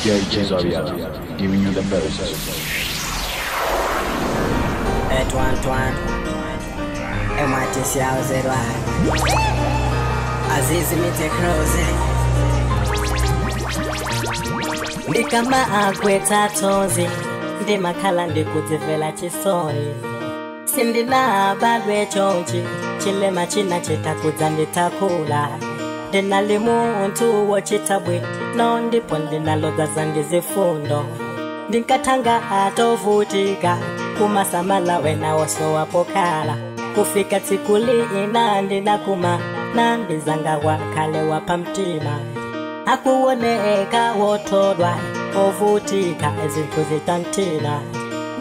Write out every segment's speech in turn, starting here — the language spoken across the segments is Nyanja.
DJ Zaria, giving you the best. Twan MITC Azizi mite croze Ndikama akweta tozi Ndi makala ndikutivela chisoni Sindina badwe chonchi Chilema china chitakuza nditakula Ndinali muntu wochitabwe No ndipo ndinaloza zandizifundo Ndinkatanga atovutika Kumasamala wena oso wapokala Kufika tikuli inandi nakuma Nandi zanga wakale wapamtima Hakuoneka wotodwa Ovutika ezinkuzitantina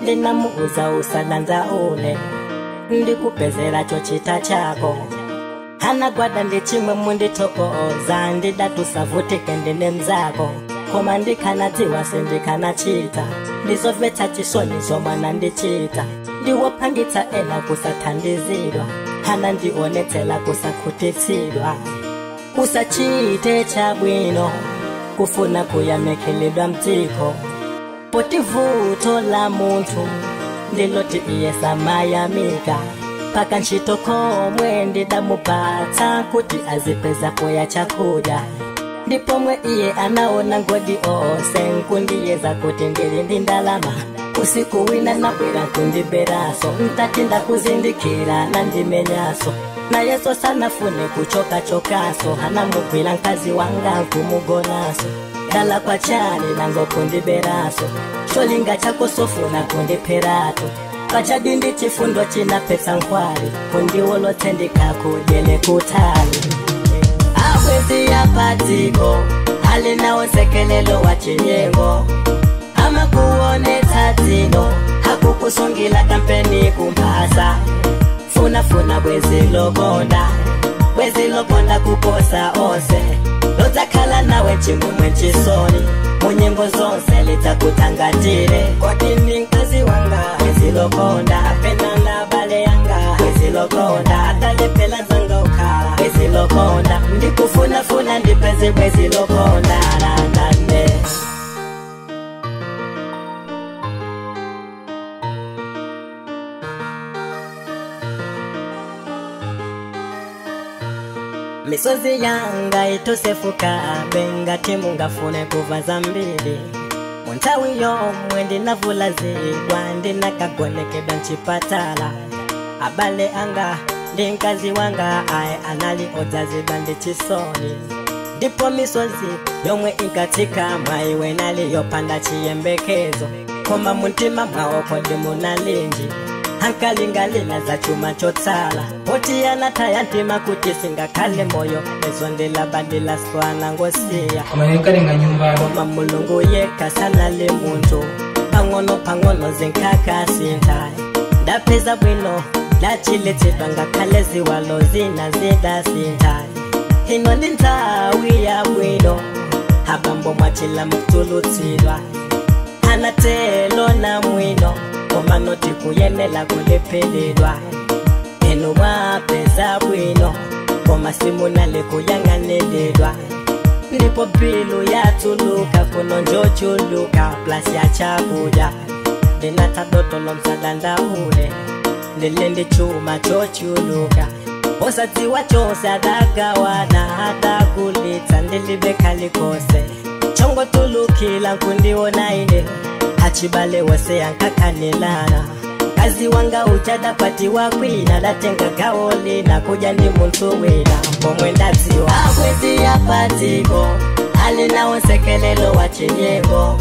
Ndinamuuza usalanza ule Ndikupezera chochita chako Hana gwada ndichimwe munditokoza Ndidatusavutike ndine mzako Koma ndikanatiwa sindikana chita Ndizoveta chisoni zomwana ndichita Ndiwopangita ela kusathandizidwa Hana ndionetela kusakutitsidwa Usachite chabwino Kufuna kuyamekeledwa mtiko Potivuto la muntu Ndiloti iye samayamika Paka nchitokomwe ndidamupata Kuti azipeza poya chakuda Ndipomwe iye anaona ngodi ose Nkundiyeza kuti ndili ndindalama Usiku wina nabwera kundiberaso Ntatinda kuzindikira na ndimenyaso Na yeso sana fune kuchoka chokaso Hana mugwila nkazi wanga kumugonaso Dala kwa chani nango kundiberaso Sholinga chako sofuna kundiperato Pachadindi chifundo china pesa nkwari Kundiwolo tendika kujele kutali Awezi ya patiko Halina osekelelo wachinyengo Ama kuone tatino Hakukusongila kampeni kumpasa Funa bwezi lokonda kukosa ose Lotakala nawe chimumwe chisoni Munyimbo zonse litakutangatire Kwa dini nkazi wanga Bwezi lokonda Apenanda bale yanga Bwezi lokonda Atalepela zanga ukala Bwezi lokonda Ndikufuna ndipeze bwezi lokonda Nandane Misozi yanga itosefuka benga timu ngafune kuvaza mbili Muntawi yomwe ndinavulazidwa ndinakagonekeda nchipatala Abale anga ndinkazi wanga ae anali odzazidwa ndichisoni Ndipo misozi yomwe inkatika mwaiwe nali yopanda chiyembekezo Koma muntima mwaoko ndimunalinji Hankalingalila za chuma chotsala Poti ya nataya ntima kutisinga kale moyo Ezo ndila bandila swana ngosia Amayekarenga nyumba Koma mulungu yeka sana le muntu Pangono zinkaka sintai Ndapeza bwino Lachilete banga kalezi walo zina zida sintai Hino ndintawi ya bwino Habambo machila mtulutidwa Hanatelo na mwino Koma noti kuyenela kulepelelwa Enu wapeza bwino Koma simu nale kuyanganelelwa Nipo bilu ya tuluka Kuno njochuluka Plus ya chakuja Dinata doto no msadanda ule Nilende chuma chochuluka Osati wachose adagawana Hata kulita nilibeka likose Chongo tulukila kundiona ine Hachibale wase yankakanelana Kazi wanga uchada pati wakwina Latenga kaoli na kuja ndi muntu wina Mpomwenda ziwa Awezi ya patiko Halina onsekelelo wachinyengo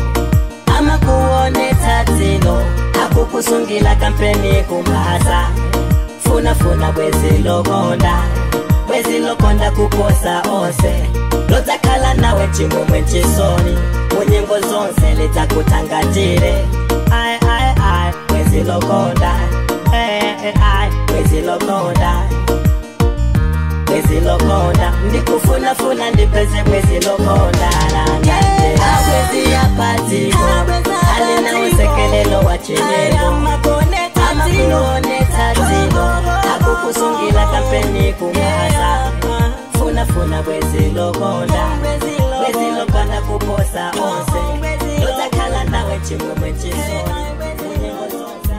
Ama kuone tatino Hakukusungila kampeni kumbasa Funa bwezi lokonda kukosa ose Lotakala nawe chimumwe chisoni Munyimbo zonse litakutangatire Ai bwezi lokonda Bwezi lokonda Ndikufuna ndipeze bwezi lokonda Awezi ya patiko Halina usekelelo wachinyengo Ama kuone tatino Hakukusungila kampeni kumbasa Funa bwezi lokonda kuposa onse chimwemwe chisoni munyengo zonse.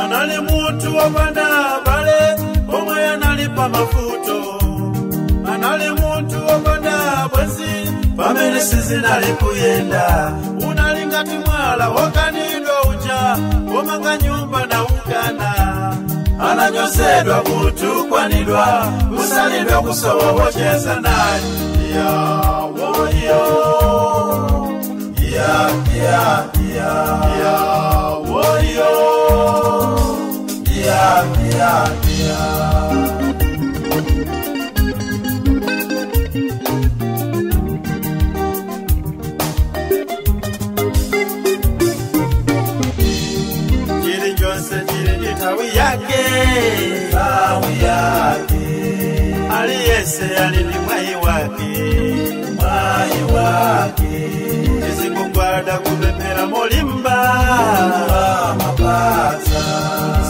Anali muntu wapanda bale omwe analipa mafuto. Anali muntu wapanda bwezi pamene sizinali kuyenda. Unali ngati mwala wokanidwa uja womanga nyumba na ukana. Ananyozedwa kutukwanidwa kusalidwa kusowa wocheza naye. Woyo woyo Jiri Jose jiri ni tawi yake. Aliyese alini mwai wake. Izingungwada kubepera molimba.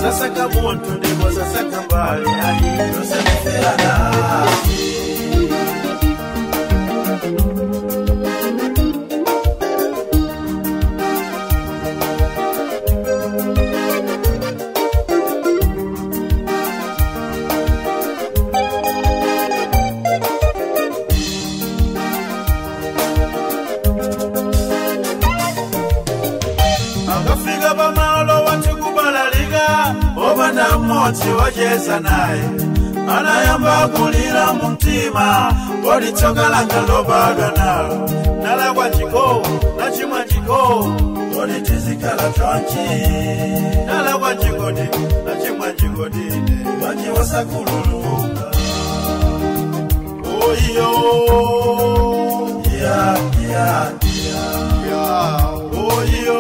Sasa kamuntu ndiko sasa kambali ayi yosemefera nasi. Akafika pamalo watu kubalaliga obana mmochi wacheza naye. Anayamba kulira mumtima walichoka langa lobadwa nalo. Nala kwa chiko, na chimwa chiko walitizikala chonchi. Nala kwa chikodi, na chimwa chikodine wachi wasakululuka. Oyo oyo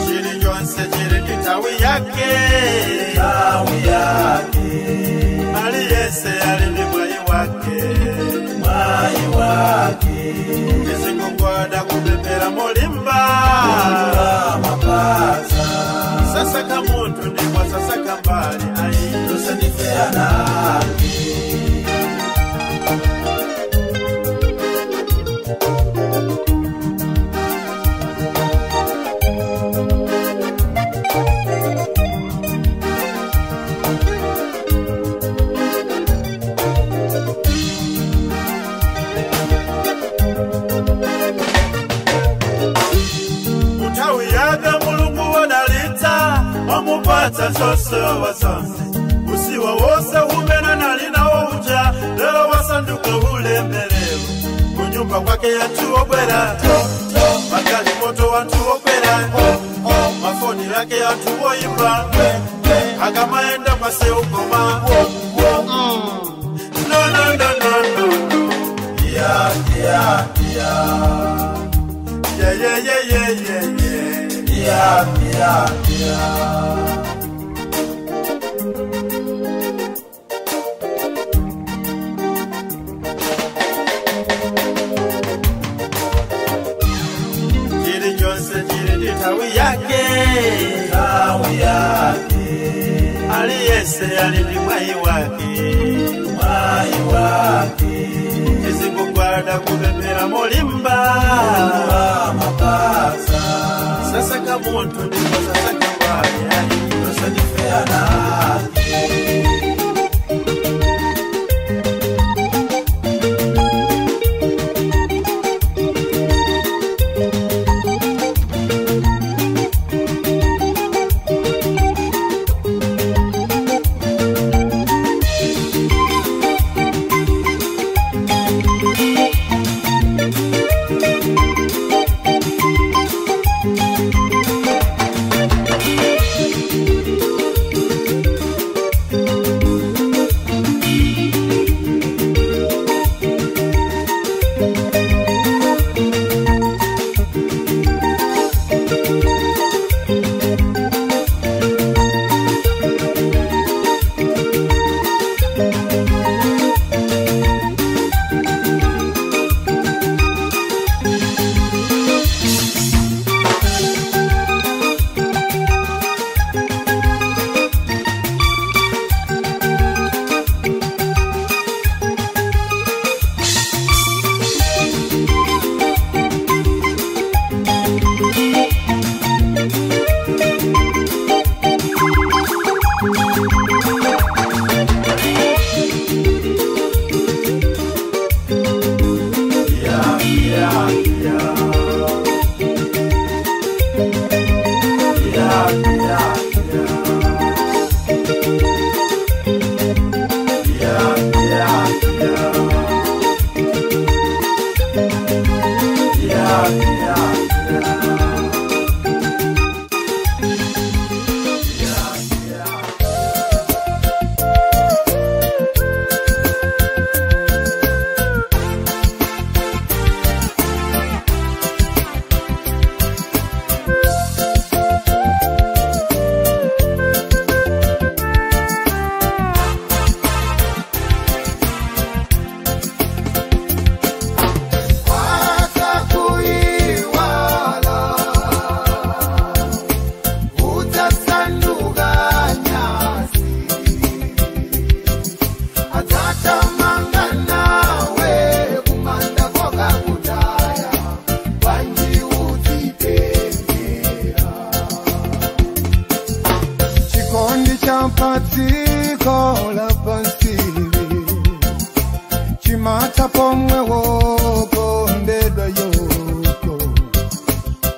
Jiri Jose jiri ni tawi yake. Aliyese alini mwai wake. Izingungwada kubepera molimba. Sasa kamuntu ndiko sasa kambali ayi yosemefera nasi. Utawi yaga mulungu wadalita wamupata zose wazonse. Usiwa wose humena nalina uja lelo wasanduke ulembelevu. Kunyumba kwake yatu obwera makali moto watu obwera. Mafoni yake yatu oimba akamaenda kwa seukoma. No Jiri Jose jiri ni tawi yake. Aliyese alini mwai wake. Izingungwada kubepera molimba. Sasa kamuntu ndiko sasa kambali ayi yosemefera nasi. Patiko la pansili Chimata pomwe woko ndedwa yoko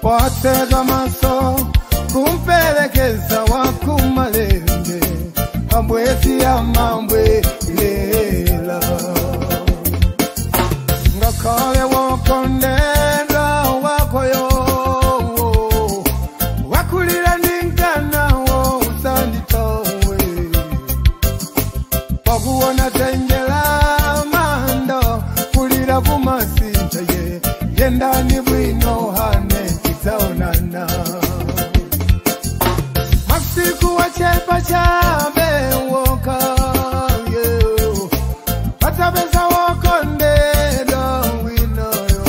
Watega maso kumpelekeza wakumalende Ambwezi ya mambwe lela Ngakale woko ndedwa wako yo Wakulila ningana wo usandito Wakuona tenjela mando Kulira kumasinta ye Yendani bwino hane kitaonana Masiku wachepa chabe woka Patabeza woko ndelo wino yo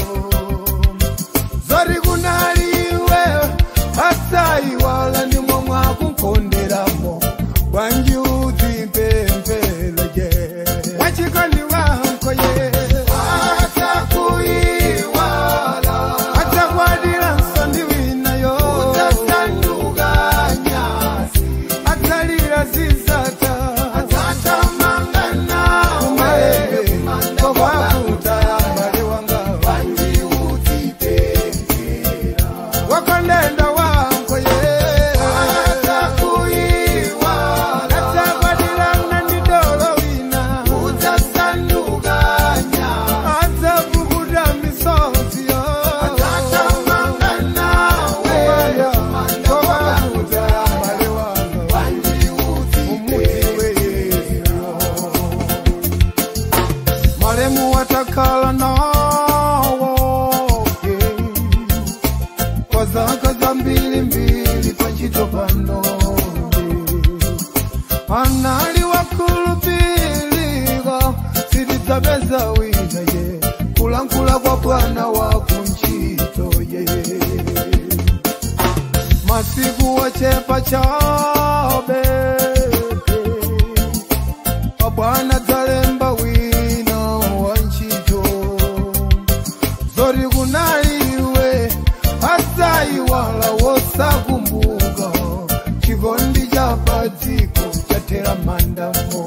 Zori kunaliwe Asai wala ni mwamwa kukonderamo Wanjuti pempe Wachikoni wako ye Atakuiwala Atakwadila nsandi wina yo Utasanduga nyasi Atalira zizata Atata mangana Umaebe Kowakuta Mbale wanga Wanji utipekera Wakondenda wako ye Watakala nawo Kwa zaka za mbili Panchito pano Anali wakulupiliga Siditabeza wina ye Kulankula kwa bwana wakunchito ye Masiku wachepa chabe Abwana talemba wino wanchito Zori kunaliwe Asai wala wosa kumbuga Chigondi japatiko chatera mandamo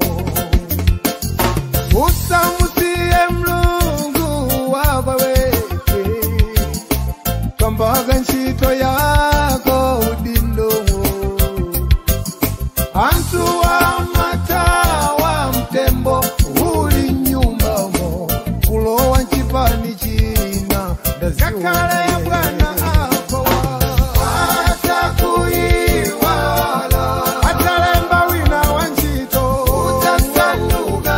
Usamusie mlungu wabaweke Kambaga nchito yako udindo Antu wa matawa mtembo Uli nyumba mo Kulowa nchipani china Zakara ya bwana akowa Atakuiwala Atalemba wina wanchito Utasanuga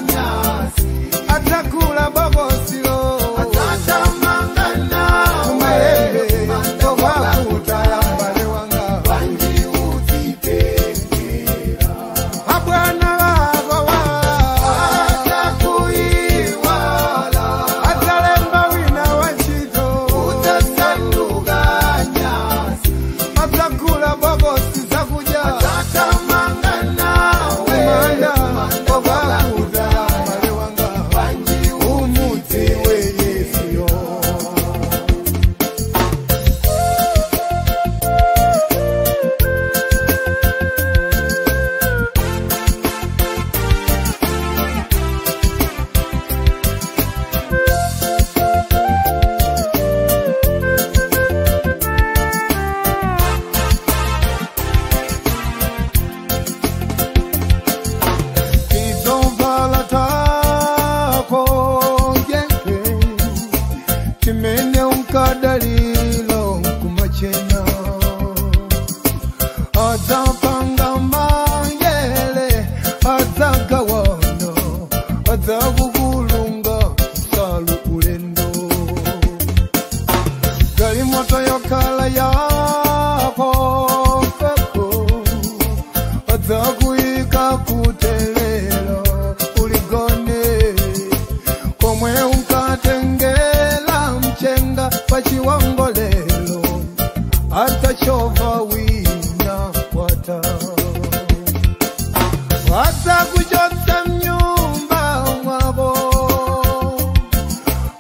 nyasi Atakula bogosilo Atata mangana Umaebe Towakuta kadalilo kumachena atapanga mayele atagawano atagugulunga salu ulendo gali moto yokala yako peko atakuika kutelelo uligone komwe unkatengela mchenga pachiwangolelo atachova wina kwata atakuchotsa mnyumba mwabo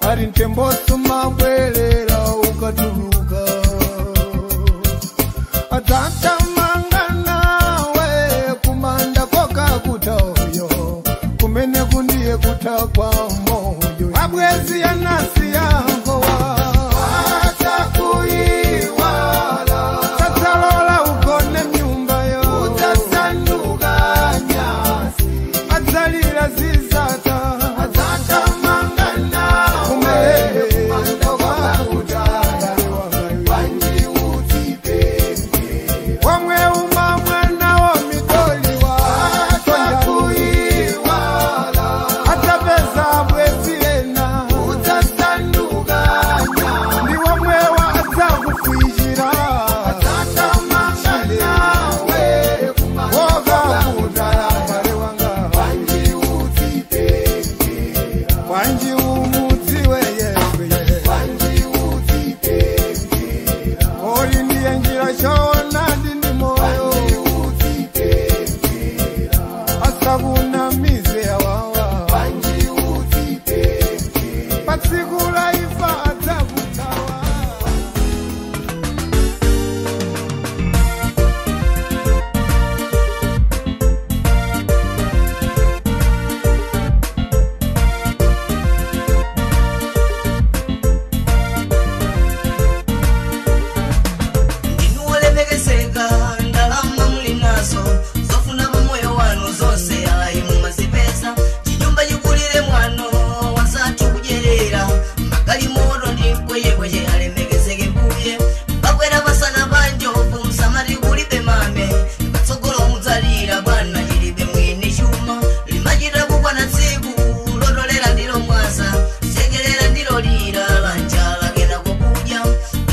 ari ntembosu mabwelela ukatuluka atatamanga nawe kumanda koka kutayo kumene kundiye kutakwa moyo abwezi ya nasi yango atakuiwala tatalola ukone mnyumba yo utasanduka nyasi atalila zizata atatamanga nawe kumanda koka kutayo wanji utipenge wamwe umamwe nawo mitoliwa atakuiwala atapeza bwezilena utasandukanya ndi wamwewa atakufwijira atatamanga nawe woga kudala mbale wanga wanji utipenge wanji umudziwe yewe wanji utipenge oli ndiye njira chona ndini moyo asabuna mize awawa wanji utipenge patsikula ifa atakutawa ndinuolemekeseka ndalama muli nazo zofuna pamoyo wanu zonse ayi mumazipeza chinyumba chikulire mwano wasathu kudyerera magali moto ndi mkweyekweche alemekezeke mbuye pakwera pasana panjovu msamati kulibe mame patsogolo mudzalira bwana chilibe mwini chuma limachita kukwana tsiku lotolera ndilo mwaza sekerera ndilo lira la njala kena kokudya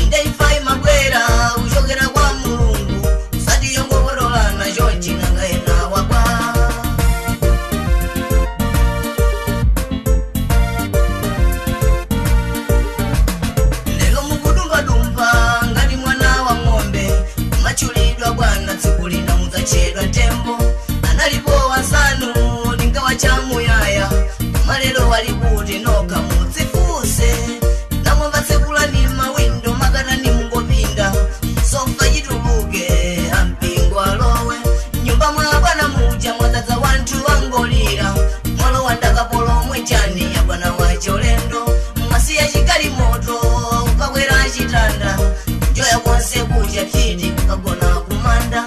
inde imfa imabwera kuchokera kwa mulungu usati yongowololana chonchina ena wakwa lero mukudumba-dumba ngati mwana wa ng'ombe kumachulidwa bwana tsiku lina mudzachedwa tembo analipo wasanu lingawa chamuyaya koma lero wali kuti nokha mudzifuse namwamba tsekula ni mawindo makana ni mungopinda sofa chituluke ampingo alowe nyumba mwa bwana muja mwadzadza wanthu wangolira mwalo wandakapolomwe chani ya bwana wacholendo mwasiya chikali moto ukakwera chitanda njoya konse kucha phiti kukagona kumanda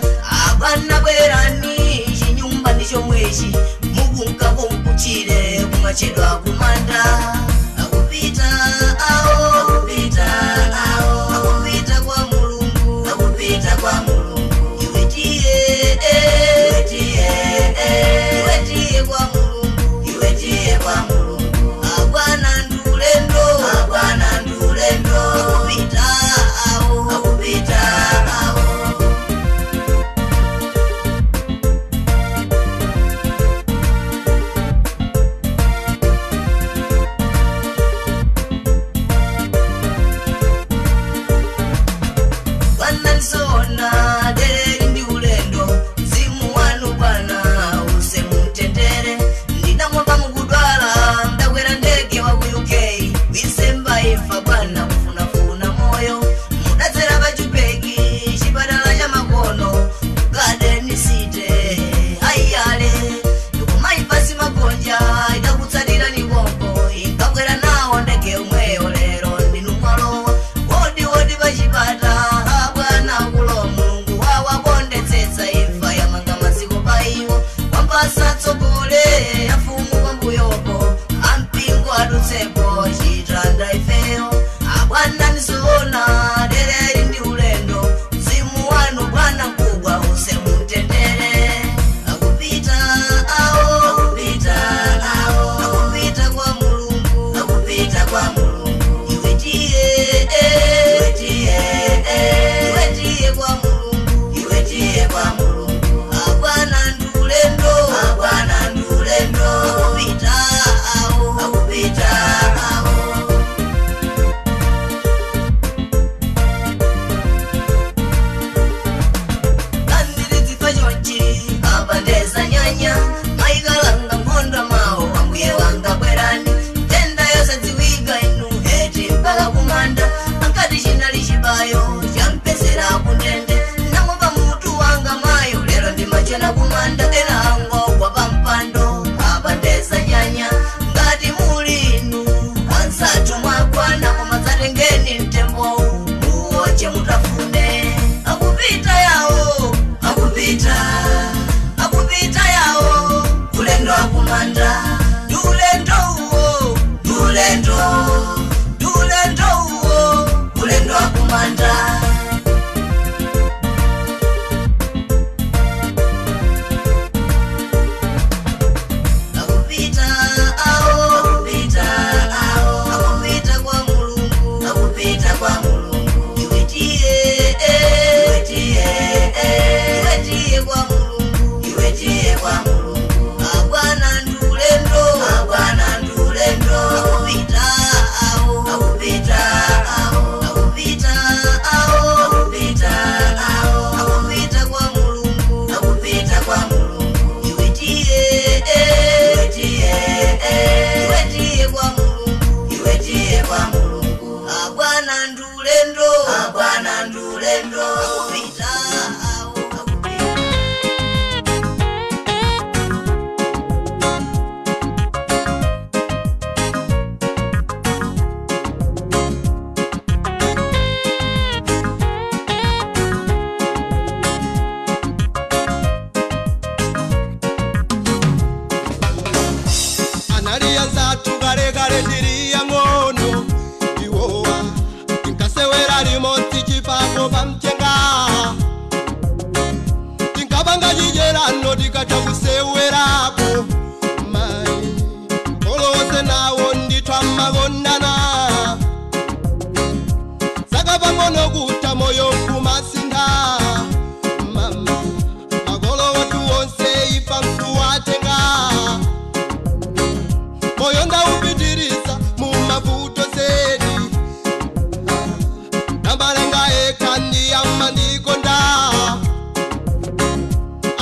abana bwerani chinyumba ndicho mwechi mukunkako mkuchire kumachedwa kumanda akupita awo akupita awo akupita kwa mulungu akupita kwa mulungu iwetiye iwetiye kwa mulungu iwetiye kwa mulungu abwana ndulendo akupita awo akupita awo ndulendo bwana ndulendo akupita Anaria zatu gare gare diria ngono iwoa inkasewera rimoti chipako pamchenga inkabanga jijerano dikacha kusewerako mai olose nawo nditwa magondana saka pangono kuta moyo kumasinda mama magolo watu wonse ifa mkuwatenga moyo ndaupitiriza mumavuto zedi nambalenga ekandi yamma ndikonda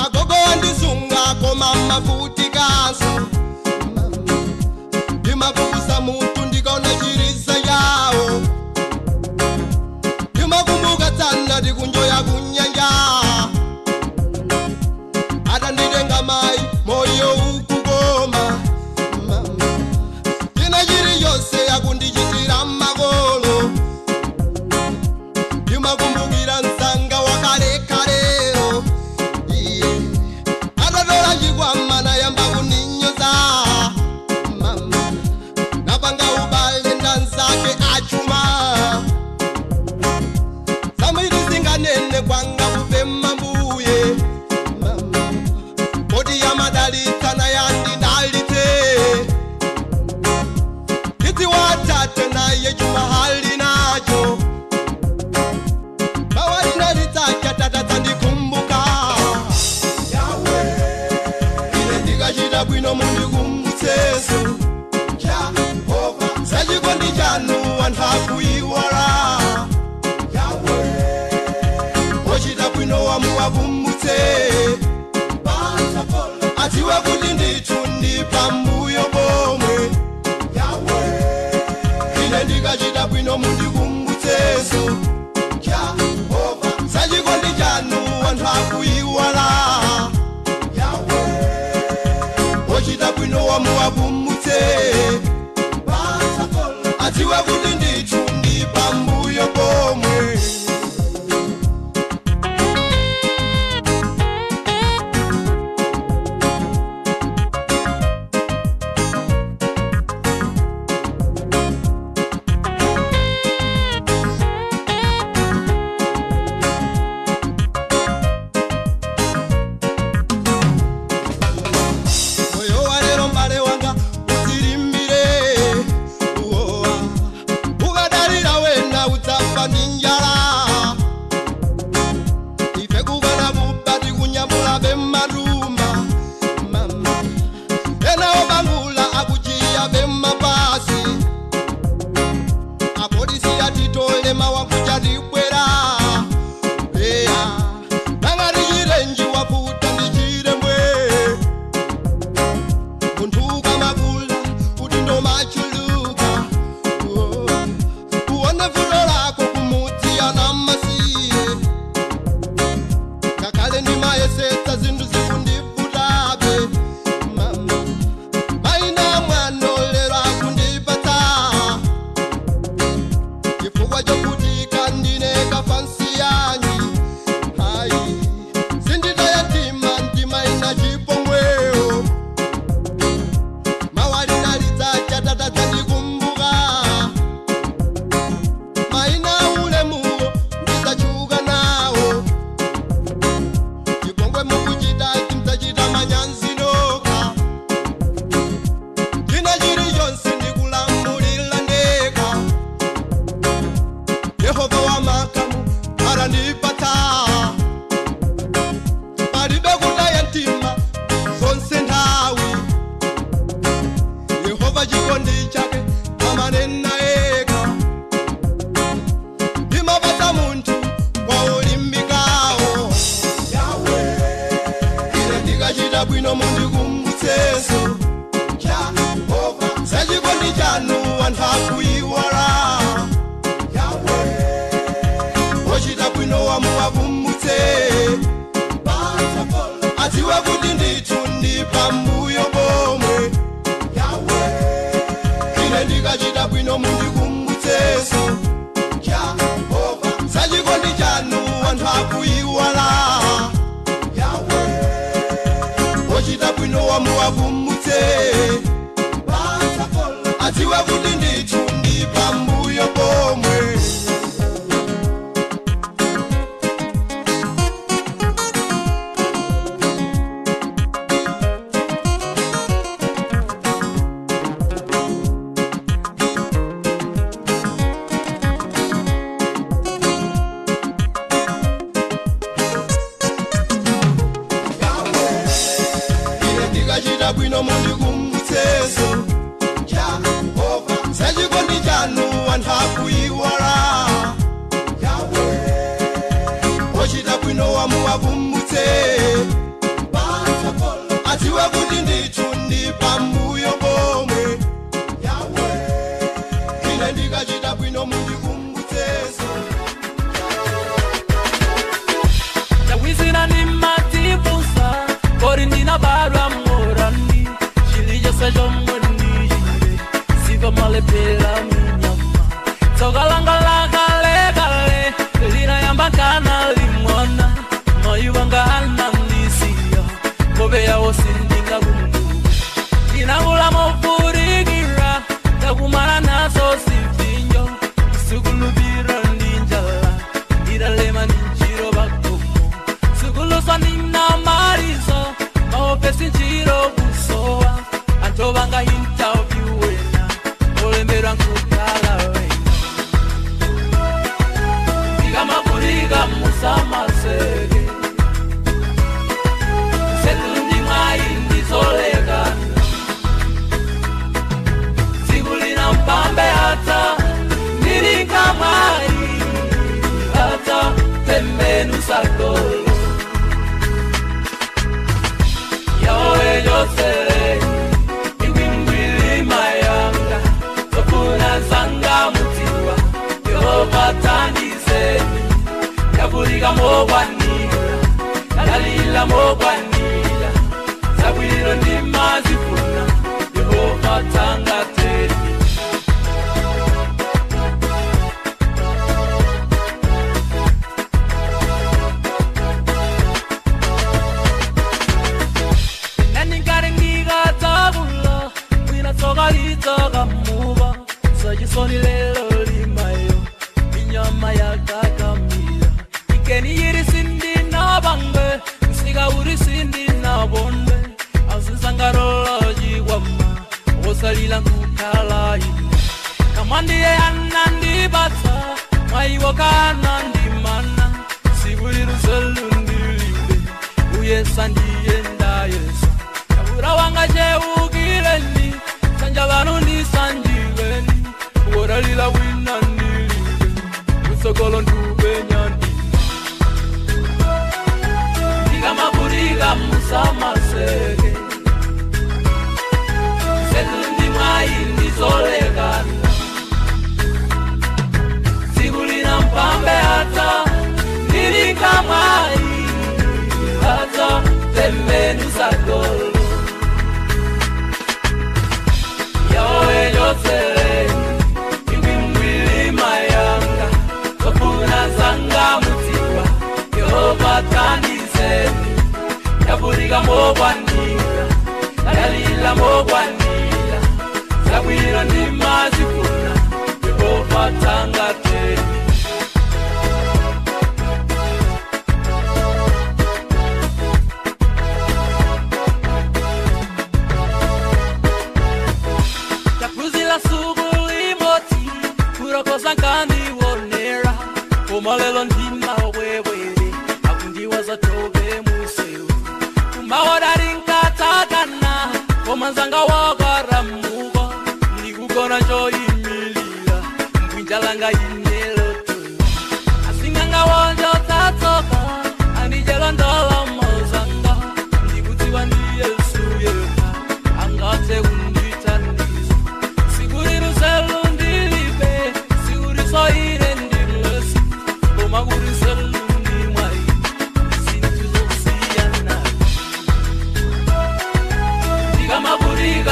agogo wandizunga koma mafuti kanso ndimavukusa mutu ndikaona chiriza yawo ndimakumbuka tsana ndikunjoya kunyanja adandilenga mai moyo ukukoma yose yakundichitira magolo ndimakumbukira nsanga wakalekalero adatola chikwama nayamba kuninyoza mama napanga ubale ndanzake achuma samwiri zinganene kwanga kupema mbuye mama kodi ya madalitsa na yandidalite watate naye jumahali nacho bawarina litaka tata ndikumbuka yawe ile ndikachita bwino mundikumutseso Jehova sachikondi chanu anthakuiwala yawe ochita bwino wamuwakumutse atiwe kuti ndithu ndi pambuyo pomwe ndikachita bwino mundikumutseso Jehova sachikondi chanu anthu akuiwala yawe ochita bwino wamuwakumutse atiwe kuti ndithu ndi pambuyo pomwe bwino mundikumutseso Jehova sachikondi chanu anthu akuiwala Yahweh wa muwavumutse atiwe kuti ndithu ndi pambuyo pomwe bwino mundi kumutseso Jehova sachikondi chanu anthu akuyiwala Yahweh ochita bwino wamuwavumutse atiwe kuti ndithu ndi pambuyo pomwe Yahweh ine ndikachita bwino mundi kumutseso Tawizina ni matipusa Kori ndina barwa morani Shilijo sejo mwani Siva male pera minyama Togalangala gale gale Lina yamba kana limwana Mayuwanga anamnisia Kobe ya osindinga gundu Dina ula mofurigira Takumara naso sifinyo Sugulu bira ninjala Ira lema ninjiro bakomo Sugulu sanina mariso Maopesi njiro kusoa Antobanga interview wena Olembera nkukala wena Diga mapuriga musama sege Setundi maindi zolegana Sigulina mpambe hata Nirika mai Hata tembenu sakolo Yawe yosere Iwimwili mayanga Topuna zanga mutiwa Yehova tandizeni Yaburiga mogwanira Yalila mogwanira Sabwiro ndi mazifuna Yehova tangateni Toga muba Sajisoni lelo limayo Inyama ya kakamira Ikeni yiri sindi na bange Siga uri sindi na bonde Azisangarola jiwama Osalila kukala ina Kamandiye anandi bata Maiwoka anandi mana Siguriru selundi libe Uyesa ndiye nda yesa Kabura wanga je ugileni Sanjabanu ni sanjiveni Uoralila wina nilibe Usokolo ndube nyandi Diga mapuriga musama sege Setundi maindi zolegana Sigulina mpambe hata Nilika mai Hata tembenu sakolo Yawe yosere Iwimwili mayanga Topuna zanga mutiwa Yehova tandizeni Yaburiga mogwanira Yalila mogwanira Sabwiro ndi mazifuna Yehova tangateni Sankandi wonera Umalelo ndima wewere Akundiwa za tobe museu Umawada rinkatakana Komanzanga wagaramugo Nigukona jo imilila Mwinjalanga inelotu Asinganga wonjo tatoka Anijelo ndola mozanga Nigutiwa ndi Yesu yeka Angate unditaniza Siguriru selu So ire ndi mlesi Omaguri selundi mwai Sintu zosiyana Diga mapuriga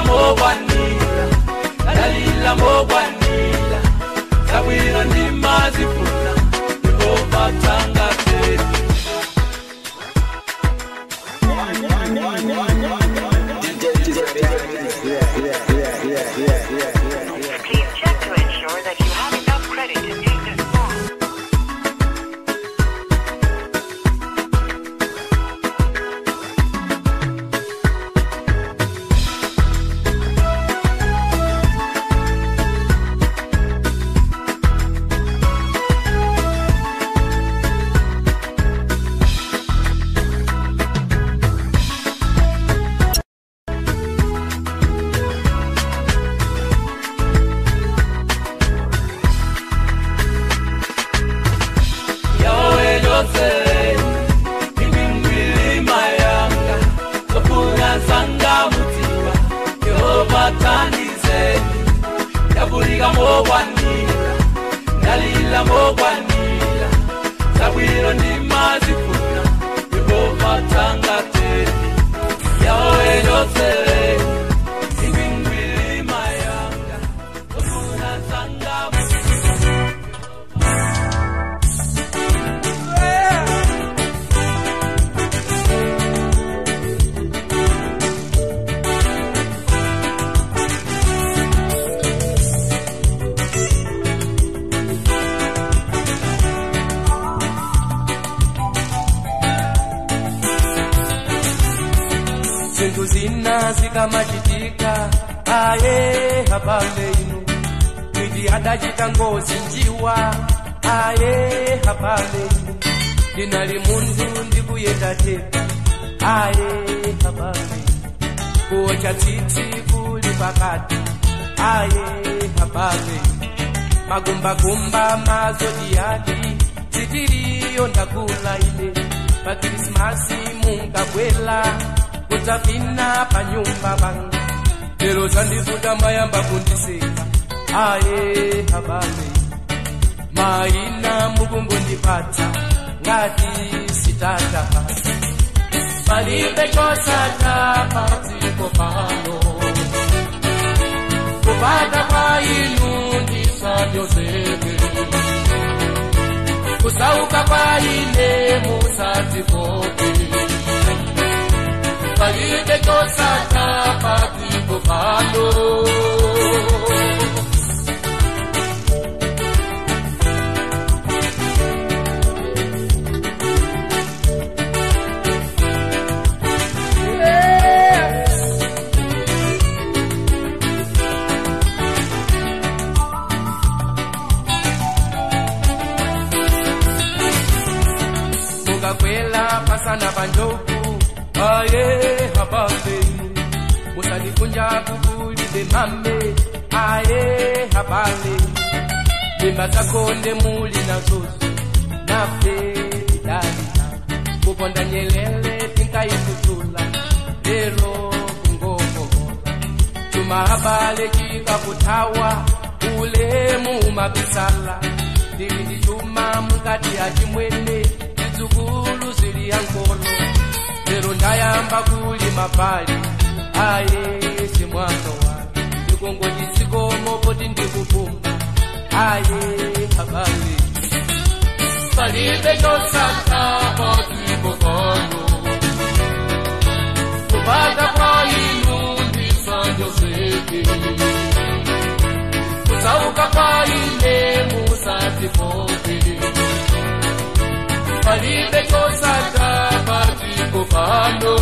ndalila mokwanira, ndalila mokwanira, zabwino ndimazifuna, Yehova tangateni. Please check to ensure that you have enough credit to sing this song. Machitika aye habale inu Widi adajita ngozi njiwa aye habale inu Dinali mundu ndikuyenda teka aye habale Kuocha titi kuli pakati aye habale Magumba gumba mazodiadi Titiriyo ndakula ile Pa Krismasi mungabwela Utapina pa nyumba banga Lero zandivuta mayamba kundiseka aye habale Maina mugungu ndipata ngati sitata pasi Palibe kosata pati kopano Kupata kwa inu ndisanyozeke Kusauka kwa ine musatifoke Palibe kosata pati kopano Mugakwela pasana banjoku aye habale Musanikunja kukuli de mame aye habale Mimba takonde muli na zozo Nafe idalita Kuponda nyelele tinka ikutula Lero kungokogola Chuma habale kika kutawa Ulemu mabisala Dili chuma mkati ajimwene Zukulu zili yankolo Lero ndayamba kuli mapali aye si mwana wake Ndikongo jisiko mopoti ndikupumba aye habali Palibe kosata pati kopano Kupata kwa inu ndisanyozeke Kusauka kwa ine musatifoke Palibe kosata pati kopano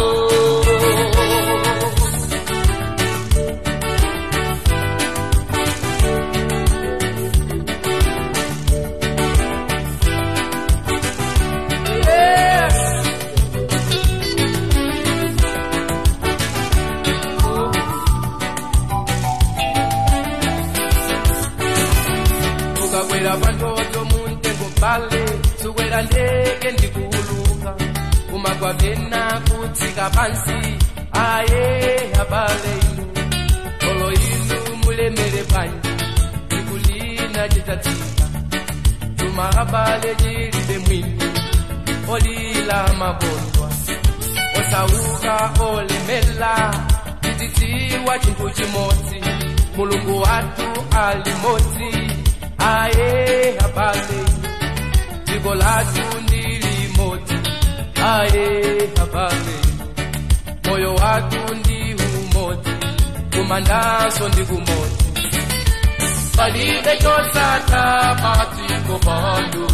Ukakwela vantoto munte kupale Sukwela ndege ndikuluka Kumagwa vena kutsika pansi Aye habale inu Olo inu mulemele panji Nikulina jitatika Tuma habale jiribe mwini Olila mabondwa Osauka olemela titiwa chintu chimodzi mulungu watu alimodzi aye habale dziko lathu ndi limodzi aye habale moyo watu ndi umodzi kumandanso ndi kumodzi palibe chosatha padziko pano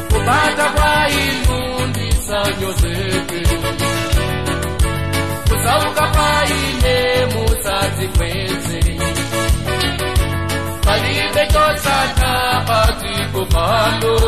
kupata kwa inu ndisanyozeke kusauka kwa ine musadzikweze palibe chosatha padziko pano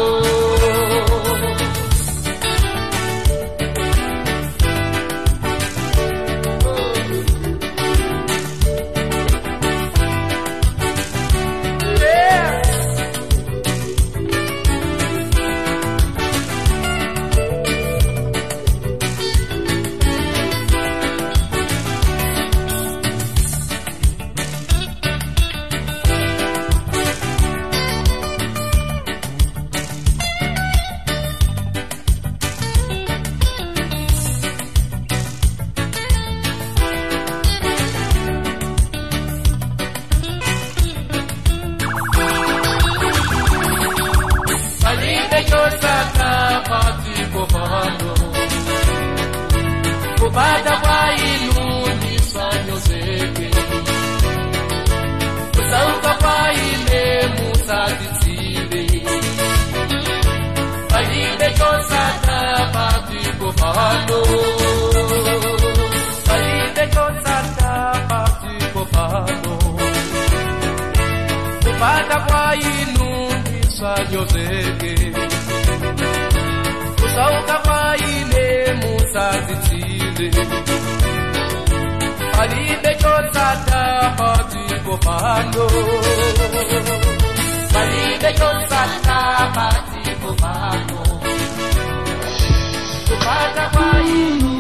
kupata kwa inu ndisanyozeke kusauka kwa ine musadzitsire palibe chosatha padziko pano palibe chosatha padziko pano kupata kwa inu ndisanyozeke kusauka kwa ine musadzitsire palibe chosatha padziko pano palibe chosatha padziko pano kupata kwa inu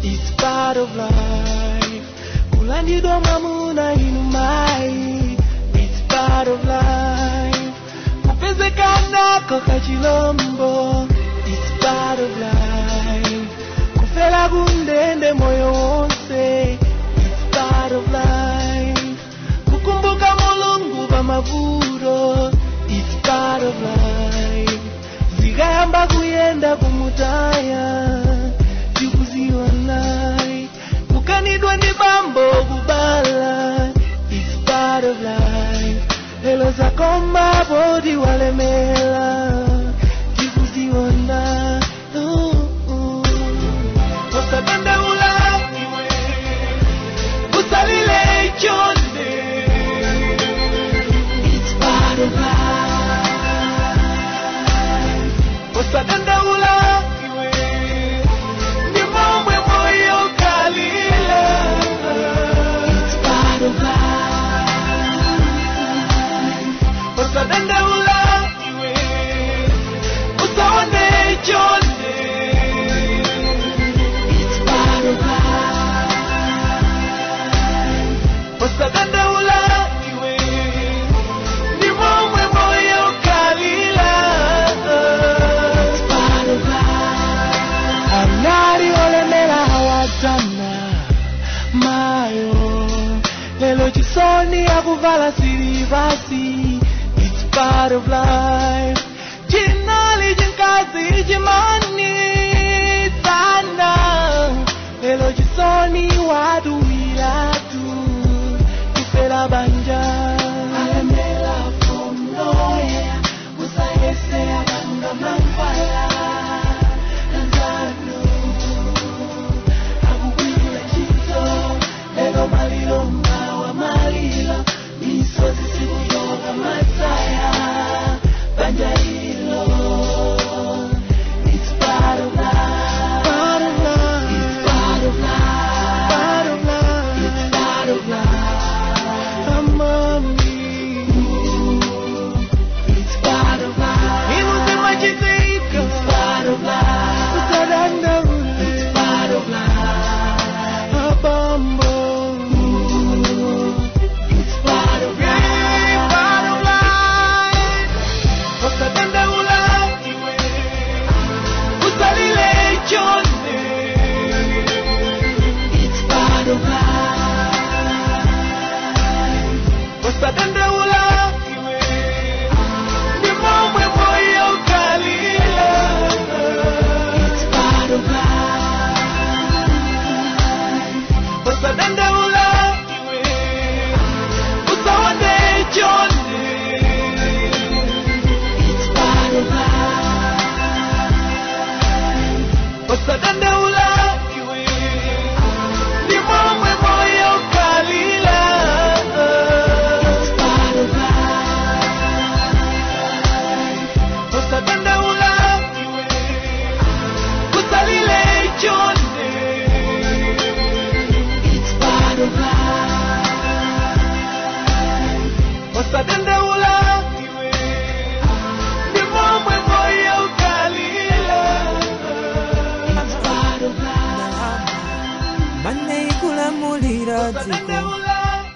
it's part of life. Kulandido mamuna inumai, it's part of life. Kupezekana koka chilombo, it's part of life. Kufela gundende moyo wonse, it's part of life. Kukumbuka mulungu bamavuro, it's part of life. Zigayamba kuyenda kumutaya, kukanidwa ndi bambo kubala, it's part of life. Lelo zakoma bodi walemela, jikuziona Osabende ula iwe usalile chonde, it's part of life. Osabende ula iwe ni momwe moyo kalile, it's part of life. Osabende ula iwe usawane chonde, it's part of life. Osabende ula iwe ni momwe moyo kalila, it's part of life. Anari olemela hawatana mayo, lelo chisoni akuvala sirivasi, it's part of life. Chinali jinkazi jimani sana, lelo chisoni wadu milatu kufela banja alemela from nowhere usayese abanga manfala nanzano akubwila chito lelo malilo mbawa malilo misozi sikuyoga masaya banja hilo, it's part of life, part of life, it's part of life, part of life, it's part of life.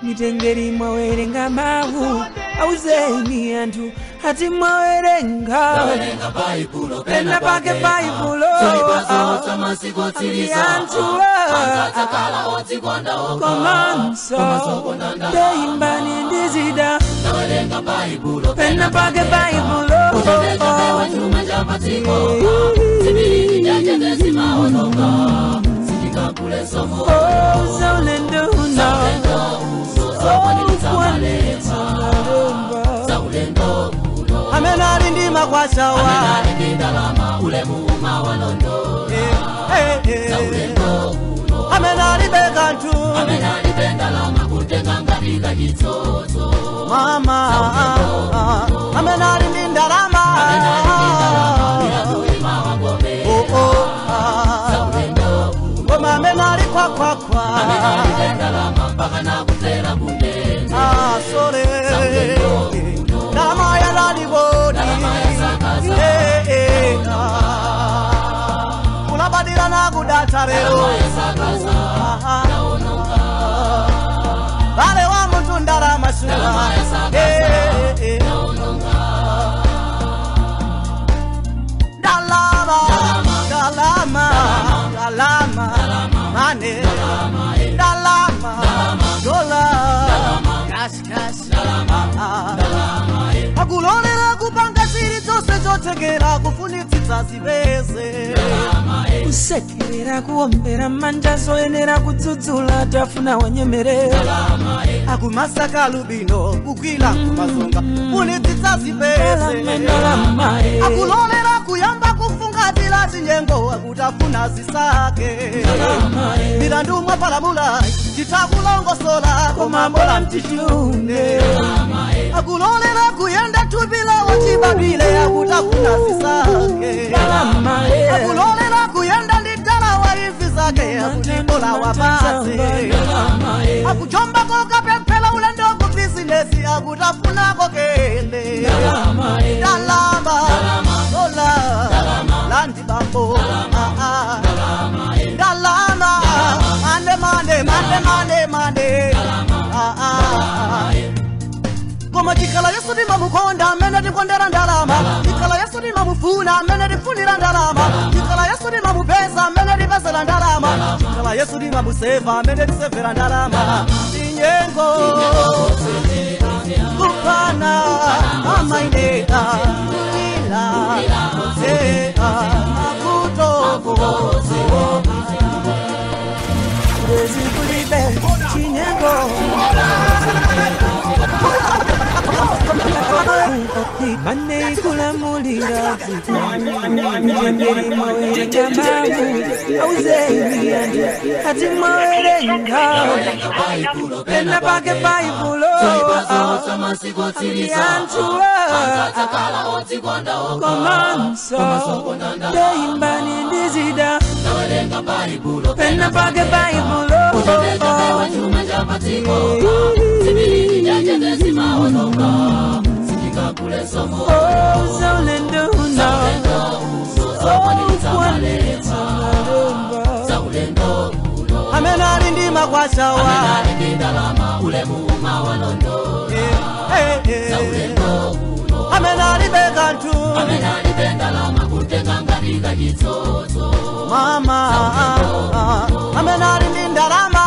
Mitengeri mwawerenga mawu auzeni antu hati mwawerenga Baibulo pena pake Baibulo antu komanso deimbani ndizida pena pake Baibulo Amenari ndima kwa shawa Amenari bekantu Mama Amenari ndindalama Goma amenari kwa sore Dalama ya radi bodi Ulabadira na kudatareo Vale wa mutundara mashuka Dalama Mane Dalama Dola Cash Akulonera kupanga siri zose zotegera kufunitsitsa zivese Kusekerera kuombera manja zoenera kudzudzula tafuna wanyemerera Akumasaka lubino kukwila kumazonga funitsitsa zivese Akulonera kuyamba kufungatira zinyengo akutafuna zisake Mirandu mwapalamula titakulongosola komambola mtishune Akulolera kuyenda tubila watibabile akutafuna zisake Akulolera kuyenda ndidala waifi zake akutibola wapase Akujomba koka pepela ulendo ku business akutafuna kokele Dalama Dola Landi bambo Dalama Mande Koma chikala yesu di mamukonda mene di kondera ndalama Chikala yesu di mamufuna mene di funira ndalama Chikala yesu di mamupesa mene di pesela ndalama Chikala yesu di mamuseva mene di severa ndalama Inyengo kupana amaineka Ila akutoko Chinyengo Mane kula mulira Mjambiri mwawerenga mamu auzeni andi hati mwawerenga Pena pake Baibulo Antu komanso deimbani ndizida Pena pake Baibulo Amenari ndima kwa shawa Amenari bekantu Mama Amenari ndindalama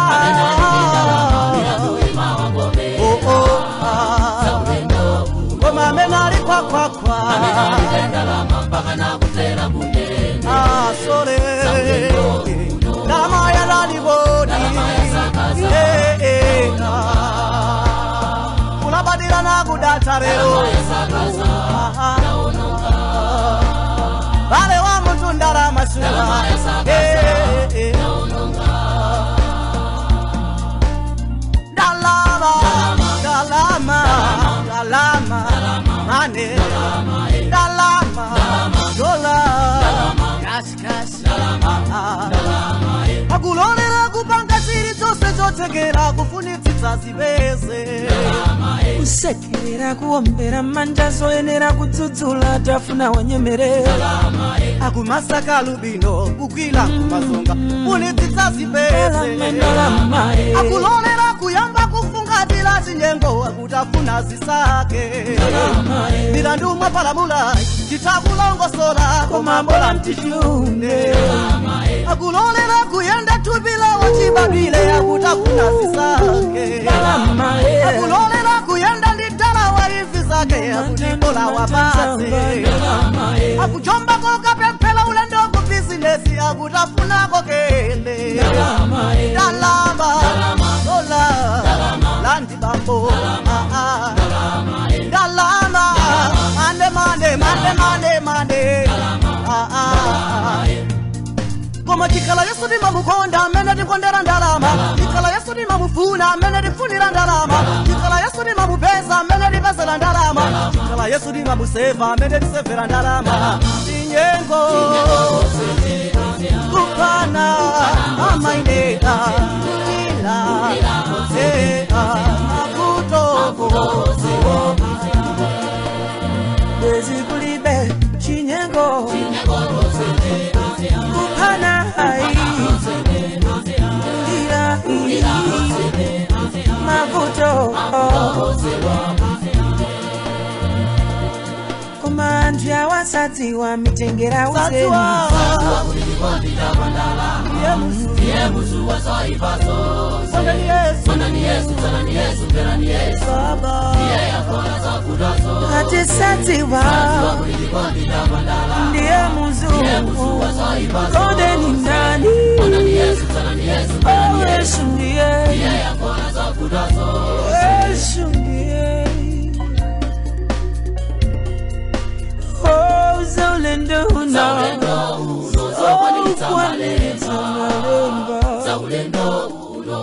sana kudata lero vale wa mtu ndara masuka dalama dalama dalama mane dalama dola cash akulolera kupanga chiri chose chotekera kufunitsitsa zivese kusekerera kuombera manja zoyenera kudzudzula tafuna wanyemerera akumasaka lubino kukwila kumazonga funitsitsa zivese akulolera kuyamba kufungatira zinyengo akutafuna zisake milandu mwapalamula chitakulongosola komambola mtishune akulolera kuyenda tubila wachibadile akutafuna zisake akulolera kuyenda nditala waivi zake akutibola wapase akujombako kapepela ulendoko bizinesi akutafuna kokele dalama dola landi bambo dalama mande Koma chikala Yesu ni mamukonda mene tikondera ndalama chikala Yesu ni mamufuna mene tifunira ndalama chikala Yesu ni mamupeza mene tipezera ndalama chikala Yesu ni mamuseva mene tisevera ndalama inyengo kupana amaineka ila makuto Bezikulibe chinyengo kupana hai ila makuto kumandya wasati wa mitengera useni Ati sati wa ndiye muzungu konde ni nani oh Yesu ndiye Yesu ndiye oh zaulendo uno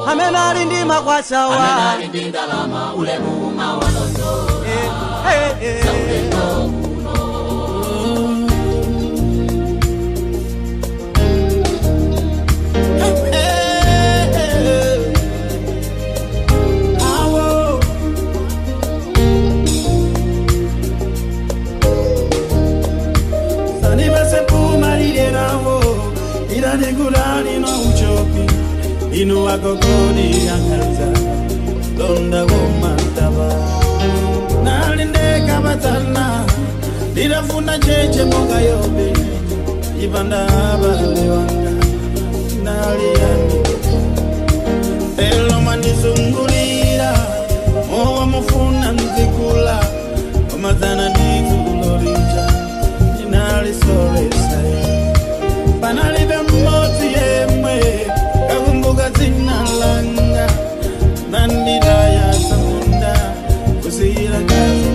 amena rindima kwa shawa amena rindinda lama ule muuma wanondo zaulendo uno Nigurani no uchopi inu akokoni angaza donda gomantaba nalinde kabatana dirafuna cheche monga yobe ibanda balewanga naliani elo manizungulira mowa mufuna nzikula omazana nizulorija inali soresa panalibe moti yemwe kavumbuka zinalanga nandidaya samunda kusira kazi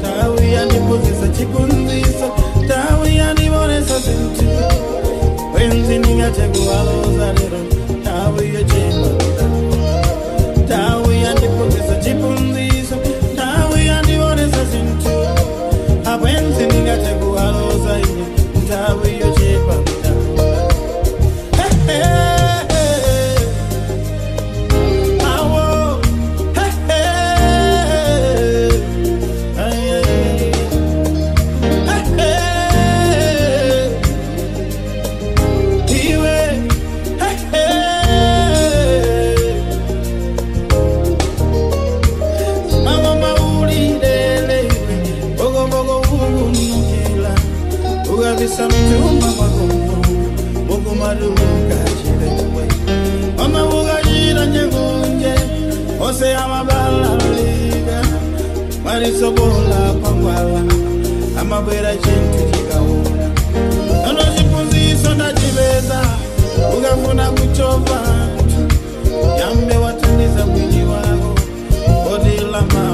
tawi yanipozisa chikunzisa tawi yanibonesa sentito wenzi ningatekuwaloza lero tawi yachemba tawi yanipozisa chikunzisa tawi yanibonesa sentito awenzi ningatekuwaloza tawi Ose amabala liga marisobola kwangwala amabera chintu chikaona ono chipunziso ndachibeza ukafuna kuchova yambe watandiza mwini wako odilama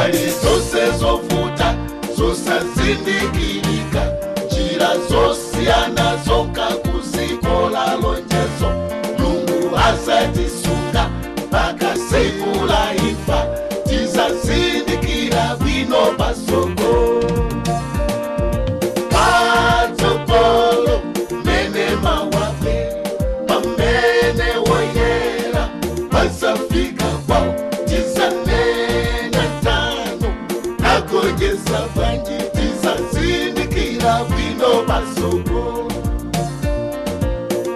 pali zose zovuta zosazindikirika njira zosiyana zonka kuziko la lonjezo Mungu asatisunga mpaka siku la ifa tizazindikira bwino pasoko patsogolo mene mawape pamene woyera pasafika kwao tizanena tano nakojesa banji tizazindikira bwino pasoko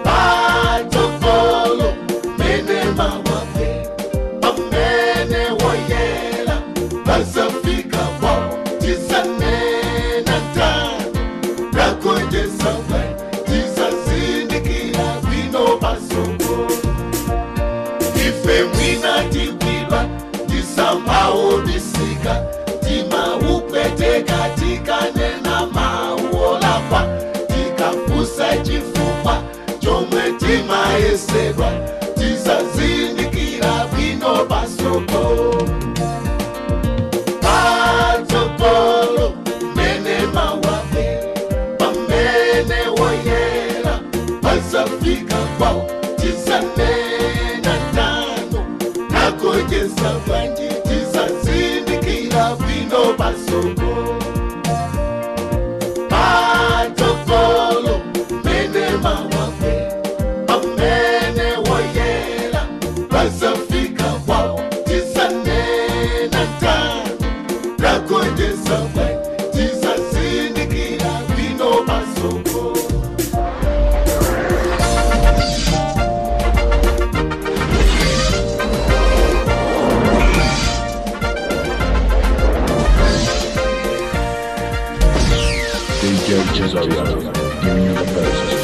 patsogolo mene mawape pamene woyera pasafika kwao tizanena tano nakojesa banji tizazindikira bwino pasoko ife mwina tikwilwa tisambao bisika timaupete katika nena mauolakwa tikafusa chifukwa chomwe timayesedwa tizazindikira bwino pasoko patsogolo mene mawape pamene woyera pasafika kwao tizanena tano nakojesa banji tizazindikira bwino pasoko patsogolo mene mawape pamene woyera pasafika kwao tizanena tano nakojesa banji tizazindikira bwino pasoko DJ Cesario, giving you the best.